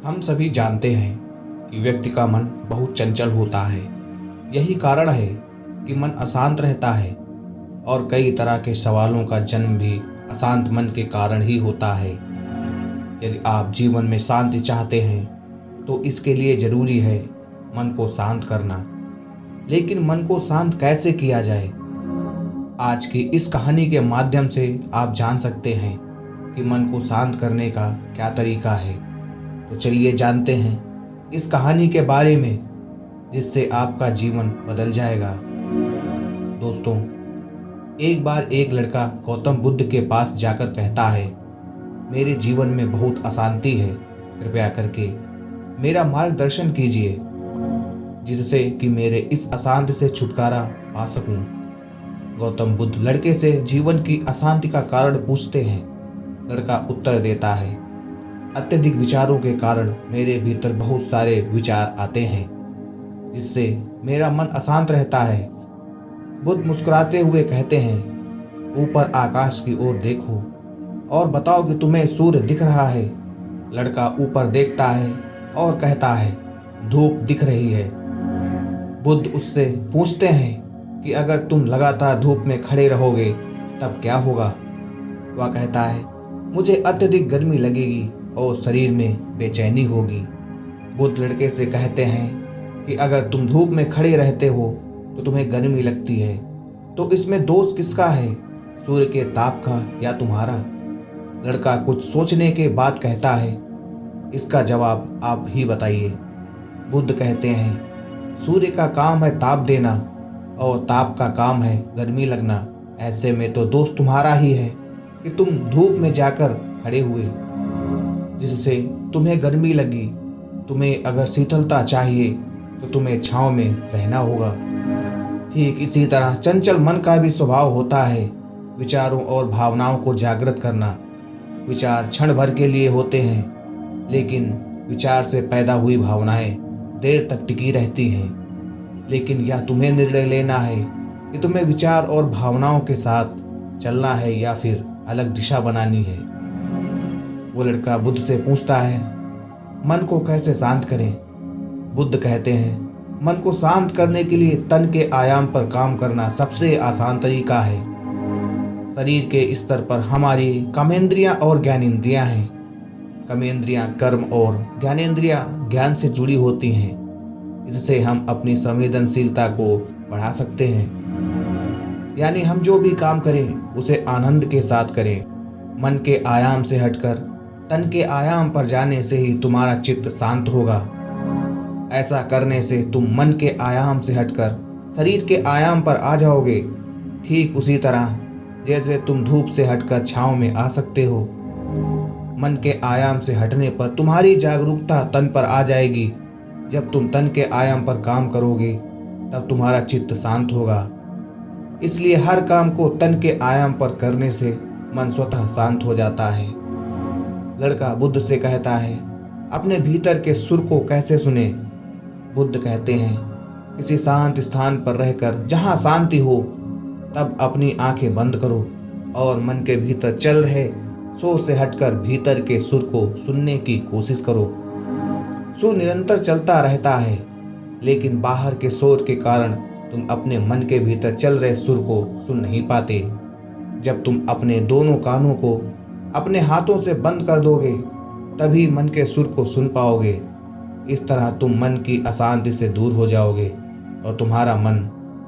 हम सभी जानते हैं कि व्यक्ति का मन बहुत चंचल होता है। यही कारण है कि मन अशांत रहता है और कई तरह के सवालों का जन्म भी अशांत मन के कारण ही होता है। यदि आप जीवन में शांति चाहते हैं तो इसके लिए जरूरी है मन को शांत करना। लेकिन मन को शांत कैसे किया जाए? आज की इस कहानी के माध्यम से आप जान सकते हैं कि मन को शांत करने का क्या तरीका है। तो चलिए जानते हैं इस कहानी के बारे में, जिससे आपका जीवन बदल जाएगा। दोस्तों, एक बार एक लड़का गौतम बुद्ध के पास जाकर कहता है, मेरे जीवन में बहुत अशांति है, कृपया करके मेरा मार्गदर्शन कीजिए जिससे कि मेरे इस अशांति से छुटकारा पा सकूं। गौतम बुद्ध लड़के से जीवन की अशांति का कारण पूछते हैं। लड़का उत्तर देता है, अत्यधिक विचारों के कारण मेरे भीतर बहुत सारे विचार आते हैं जिससे मेरा मन अशांत रहता है। बुद्ध मुस्कुराते हुए कहते हैं, ऊपर आकाश की ओर देखो और बताओ कि तुम्हें सूर्य दिख रहा है। लड़का ऊपर देखता है और कहता है, धूप दिख रही है। बुद्ध उससे पूछते हैं कि अगर तुम लगातार धूप में खड़े रहोगे तब क्या होगा? वह कहता है, मुझे अत्यधिक गर्मी लगेगी और शरीर में बेचैनी होगी। बुद्ध लड़के से कहते हैं कि अगर तुम धूप में खड़े रहते हो तो तुम्हें गर्मी लगती है, तो इसमें दोष किसका है, सूर्य के ताप का या तुम्हारा? लड़का कुछ सोचने के बाद कहता है, इसका जवाब आप ही बताइए। बुद्ध कहते हैं, सूर्य का काम है ताप देना और ताप का काम है गर्मी लगना। ऐसे में तो दोष तुम्हारा ही है कि तुम धूप में जाकर खड़े हुए, जिससे तुम्हें गर्मी लगी। तुम्हें अगर शीतलता चाहिए तो तुम्हें छांव में रहना होगा। ठीक इसी तरह चंचल मन का भी स्वभाव होता है विचारों और भावनाओं को जागृत करना। विचार क्षण भर के लिए होते हैं, लेकिन विचार से पैदा हुई भावनाएं देर तक टिकी रहती हैं। लेकिन यह तुम्हें निर्णय लेना है कि तुम्हें विचार और भावनाओं के साथ चलना है या फिर अलग दिशा बनानी है। वो लड़का बुद्ध से पूछता है, मन को कैसे शांत करें? बुद्ध कहते हैं, मन को शांत करने के लिए तन के आयाम पर काम करना सबसे आसान तरीका है। शरीर के स्तर पर हमारी कामेंद्रियां और ज्ञानेंद्रियां हैं। कामेंद्रियां कर्म और ज्ञानेंद्रियां ज्ञान से जुड़ी होती हैं। इससे हम अपनी संवेदनशीलता को बढ़ा सकते हैं। यानी हम जो भी काम करें उसे आनंद के साथ करें। मन के आयाम से हटकर तन के आयाम पर जाने से ही तुम्हारा चित्त शांत होगा। ऐसा करने से तुम मन के आयाम से हटकर शरीर के आयाम पर आ जाओगे। ठीक उसी तरह जैसे तुम धूप से हटकर छांव में आ सकते हो। मन के आयाम से हटने पर तुम्हारी जागरूकता तन पर आ जाएगी। जब तुम तन के आयाम पर काम करोगे तब तुम्हारा चित्त शांत होगा। इसलिए हर काम को तन के आयाम पर करने से मन स्वतः शांत हो जाता है। लड़का बुद्ध से कहता है, अपने भीतर के सुर को कैसे सुने? बुद्ध कहते हैं, किसी शांत स्थान पर रहकर जहां शांति हो तब अपनी आंखें बंद करो और मन के भीतर चल रहे शोर से हटकर भीतर के सुर को सुनने की कोशिश करो। सुर निरंतर चलता रहता है, लेकिन बाहर के शोर के कारण तुम अपने मन के भीतर चल रहे सुर को सुन नहीं पाते। जब तुम अपने दोनों कानों को अपने हाथों से बंद कर दोगे तभी मन के सुर को सुन पाओगे। इस तरह तुम मन की अशांति से दूर हो जाओगे और तुम्हारा मन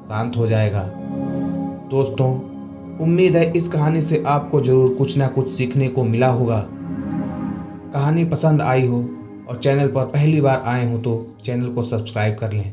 शांत हो जाएगा। दोस्तों, उम्मीद है इस कहानी से आपको जरूर कुछ ना कुछ सीखने को मिला होगा। कहानी पसंद आई हो और चैनल पर पहली बार आए हो तो चैनल को सब्सक्राइब कर लें।